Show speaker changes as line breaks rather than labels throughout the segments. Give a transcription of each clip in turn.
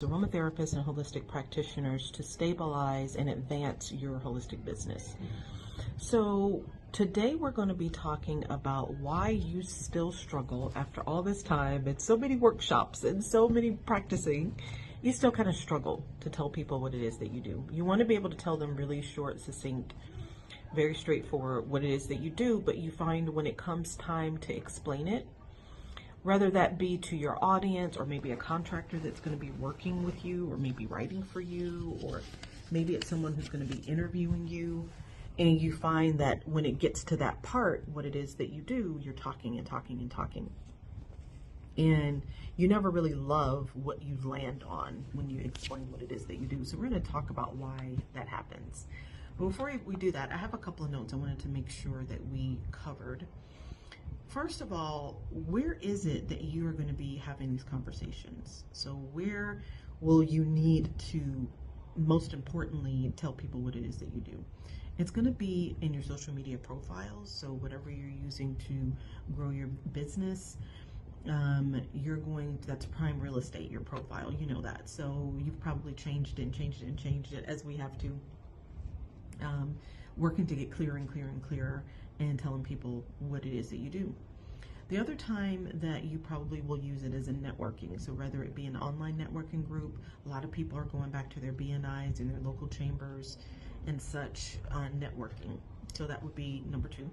aromatherapists and holistic practitioners to stabilize and advance your holistic business. So today we're going to be talking about why you still struggle after all this time and so many workshops and so many practicing. You still kind of struggle to tell people what it is that you do. You want to be able to tell them really short, succinct, very straightforward what it is that you do, but you find when it comes time to explain it, whether that be to your audience or maybe a contractor that's going to be working with you or maybe writing for you, or maybe it's someone who's going to be interviewing you, and you find that when it gets to that part, what it is that you do, you're talking and talking and talking. And you never really love what you land on when you explain what it is that you do. So we're going to talk about why that happens. But before we do that, I have a couple of notes I wanted to make sure that we covered. First of all, where is it that you are going to be having these conversations? So where will you need to, most importantly, tell people what it is that you do? It's going to be in your social media profiles. So whatever you're using to grow your business, that's prime real estate, your profile, you know that. So you've probably changed it as we have to, working to get clearer and clearer and clearer and telling people what it is that you do. The other time that you probably will use it is in networking. So whether it be an online networking group, a lot of people are going back to their BNIs and their local chambers and such networking. So that would be number 2.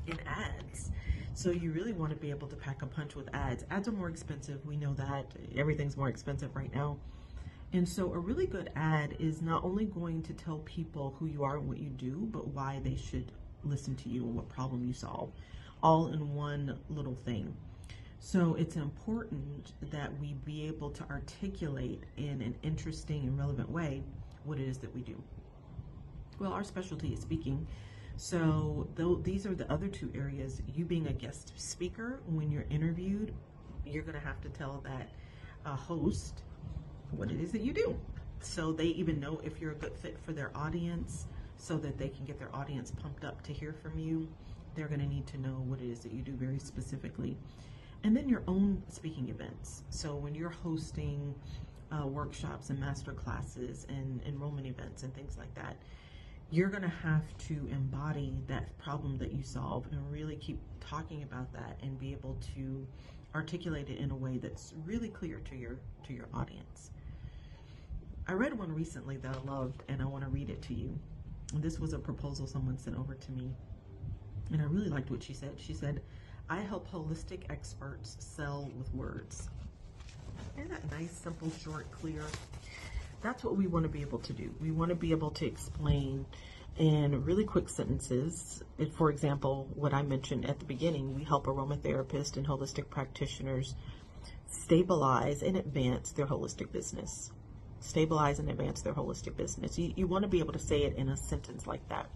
In ads. So you really want to be able to pack a punch with ads. Ads are more expensive. We know that. Everything's more expensive right now. And so a really good ad is not only going to tell people who you are and what you do, but why they should listen to you and what problem you solve, all in one little thing. So it's important that we be able to articulate in an interesting and relevant way what it is that we do. Well, our specialty is speaking. So these are the other 2 areas. You being a guest speaker, when you're interviewed, you're going to have to tell that host what it is that you do. So they even know if you're a good fit for their audience, so that they can get their audience pumped up to hear from you. They're going to need to know what it is that you do very specifically. And then your own speaking events. So when you're hosting workshops and master classes and enrollment events and things like that, you're going to have to embody that problem that you solve and really keep talking about that and be able to articulate it in a way that's really clear to your audience. I read one recently that I loved, and I want to read it to you. And this was a proposal someone sent over to me, and I really liked what she said. She said, "I help holistic experts sell with words." Isn't that nice, simple, short, clear? That's what we want to be able to do. We want to be able to explain in really quick sentences. For example, what I mentioned at the beginning, we help aromatherapists and holistic practitioners stabilize and advance their holistic business. Stabilize and advance their holistic business. You want to be able to say it in a sentence like that.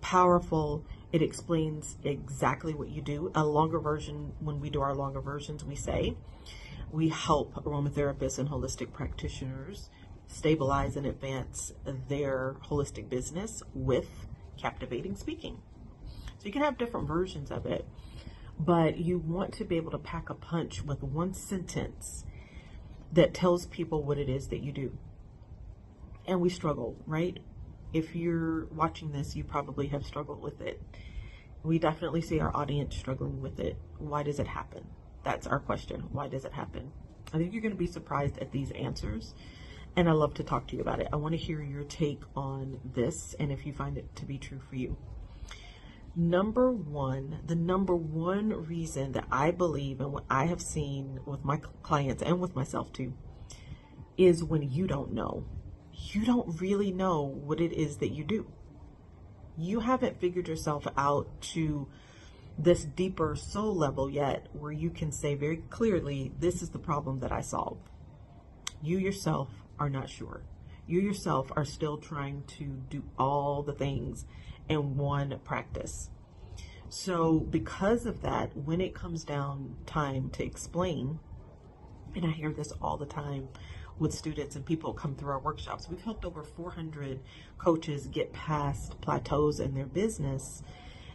Powerful. It explains exactly what you do. A longer version, when we do our longer versions, we say, we help aromatherapists and holistic practitioners stabilize and advance their holistic business with captivating speaking. So you can have different versions of it, but you want to be able to pack a punch with one sentence that tells people what it is that you do. And we struggle, right? If you're watching this, you probably have struggled with it. We definitely see our audience struggling with it. Why does it happen? That's our question. Why does it happen? I think you're going to be surprised at these answers, and I love to talk to you about it. I want to hear your take on this and if you find it to be true for you. The number one reason that I believe and what I have seen with my clients and with myself too, is when you don't know. You don't really know what it is that you do. You haven't figured yourself out to this deeper soul level yet where you can say very clearly, this is the problem that I solve. You yourself are not sure. You yourself are still trying to do all the things in one practice. So because of that, when it comes down time to explain, and I hear this all the time with students and people come through our workshops, we've helped over 400 coaches get past plateaus in their business.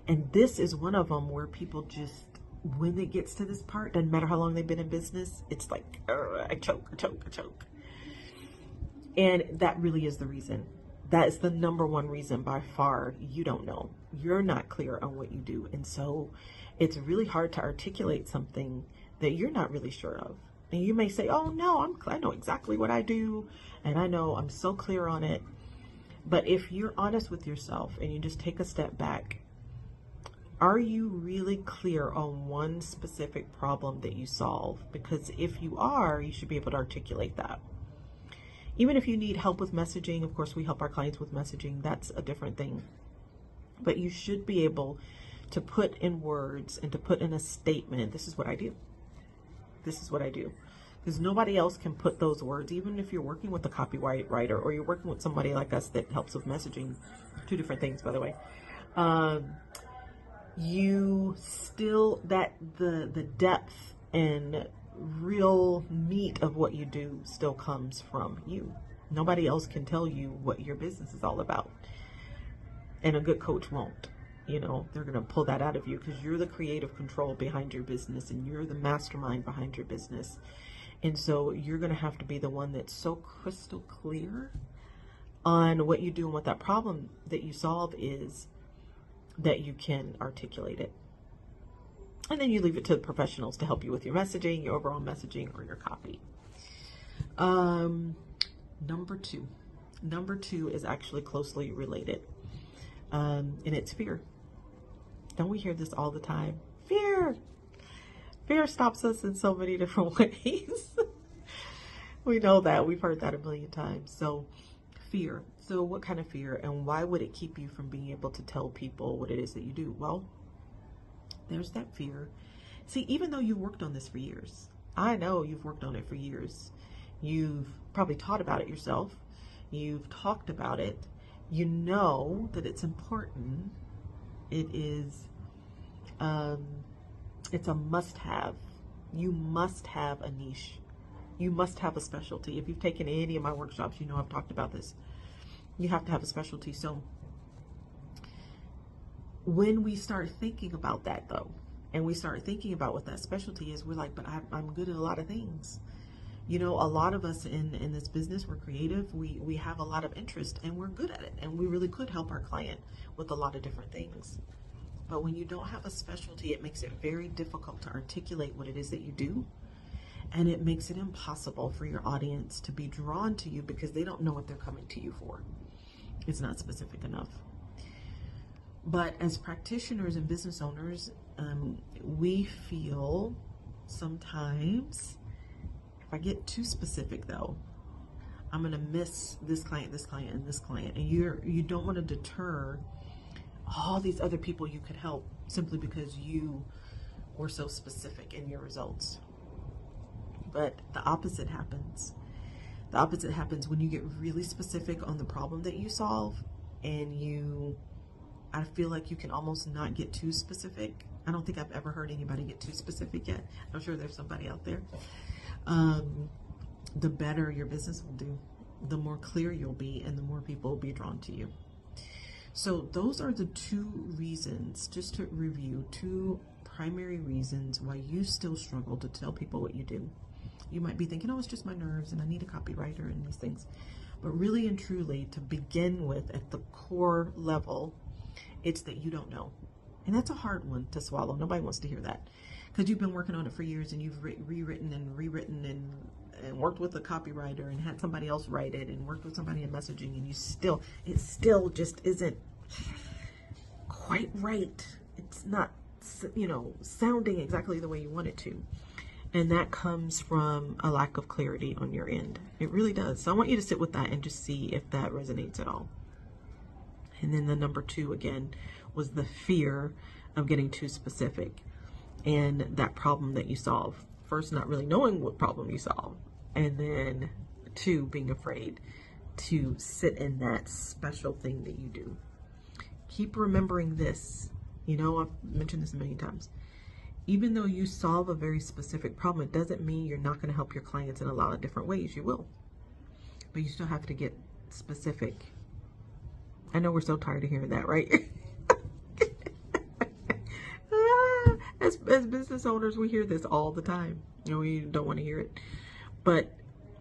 And this is one of them where people just when it gets to this part, doesn't matter how long they've been in business, it's like, I choke, I choke, I choke. And that really is the reason. That is the number one reason by far. You don't know. You're not clear on what you do. And so it's really hard to articulate something that you're not really sure of. And you may say, oh no, I know exactly what I do. And I know I'm so clear on it. But if you're honest with yourself and you just take a step back, are you really clear on one specific problem that you solve? Because if you are, you should be able to articulate that. Even if you need help with messaging, of course, we help our clients with messaging. That's a different thing. But you should be able to put in words and to put in a statement, this is what I do. This is what I do. Because nobody else can put those words, even if you're working with a copywriter or you're working with somebody like us that helps with messaging. Two different things, by the way. You still, the depth and real meat of what you do still comes from you. Nobody else can tell you what your business is all about. And a good coach won't. You know, they're going to pull that out of you because you're the creative control behind your business and you're the mastermind behind your business. And so you're going to have to be the one that's so crystal clear on what you do and what that problem that you solve is, that you can articulate it. And then you leave it to the professionals to help you with your messaging, your overall messaging, or your copy. Number two is actually closely related. And it's fear. Don't we hear this all the time? Fear. Fear stops us in so many different ways. We know that. We've heard that a million times. So fear. So what kind of fear, and why would it keep you from being able to tell people what it is that you do? Well, there's that fear. See, even though you've worked on this for years, I know you've worked on it for years. You've probably taught about it yourself. You've talked about it. You know that it's important. It is, it's a must-have. You must have a niche. You must have a specialty. If you've taken any of my workshops, you know I've talked about this. You have to have a specialty. So when we start thinking about that, though, and we start thinking about what that specialty is, we're like, but I'm good at a lot of things. You know, a lot of us in this business, we're creative. We have a lot of interest and we're good at it. And we really could help our client with a lot of different things. But when you don't have a specialty, it makes it very difficult to articulate what it is that you do. And it makes it impossible for your audience to be drawn to you because they don't know what they're coming to you for. It's not specific enough. But as practitioners and business owners, we feel sometimes, if I get too specific though, I'm going to miss this client, and this client. And you don't want to deter all these other people you could help simply because you were so specific in your results. But the opposite happens. The opposite happens when you get really specific on the problem that you solve, and I feel like you can almost not get too specific. I don't think I've ever heard anybody get too specific yet. I'm sure there's somebody out there. The better your business will do, the more clear you'll be, and the more people will be drawn to you. So those are the two reasons, just to review, two primary reasons why you still struggle to tell people what you do. You might be thinking, oh, it's just my nerves and I need a copywriter and these things. But really and truly, to begin with, at the core level, it's that you don't know. And that's a hard one to swallow. Nobody wants to hear that. Because you've been working on it for years and you've rewritten and worked with a copywriter and had somebody else write it and worked with somebody in messaging, and it still just isn't quite right. It's not, sounding exactly the way you want it to. And that comes from a lack of clarity on your end. It really does. So I want you to sit with that and just see if that resonates at all. And then the number two, again, was the fear of getting too specific and that problem that you solve. First, not really knowing what problem you solve. And then two, being afraid to sit in that special thing that you do. Keep remembering this. I've mentioned this a million times. Even though you solve a very specific problem, it doesn't mean you're not going to help your clients in a lot of different ways. You will. But you still have to get specific. I know we're so tired of hearing that, right? as business owners, we hear this all the time. You know, we don't want to hear it. But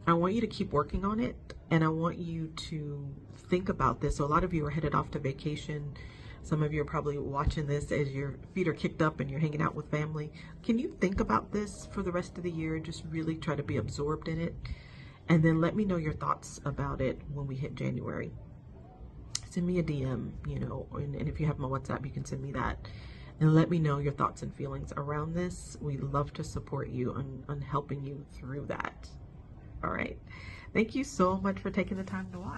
I want you to keep working on it, and I want you to think about this. So a lot of you are headed off to vacation. Some of you are probably watching this as your feet are kicked up and you're hanging out with family. Can you think about this for the rest of the year? Just really try to be absorbed in it. And then let me know your thoughts about it when we hit January. Send me a DM, you know, and if you have my WhatsApp, you can send me that. And let me know your thoughts and feelings around this. We love to support you on helping you through that. All right. Thank you so much for taking the time to watch.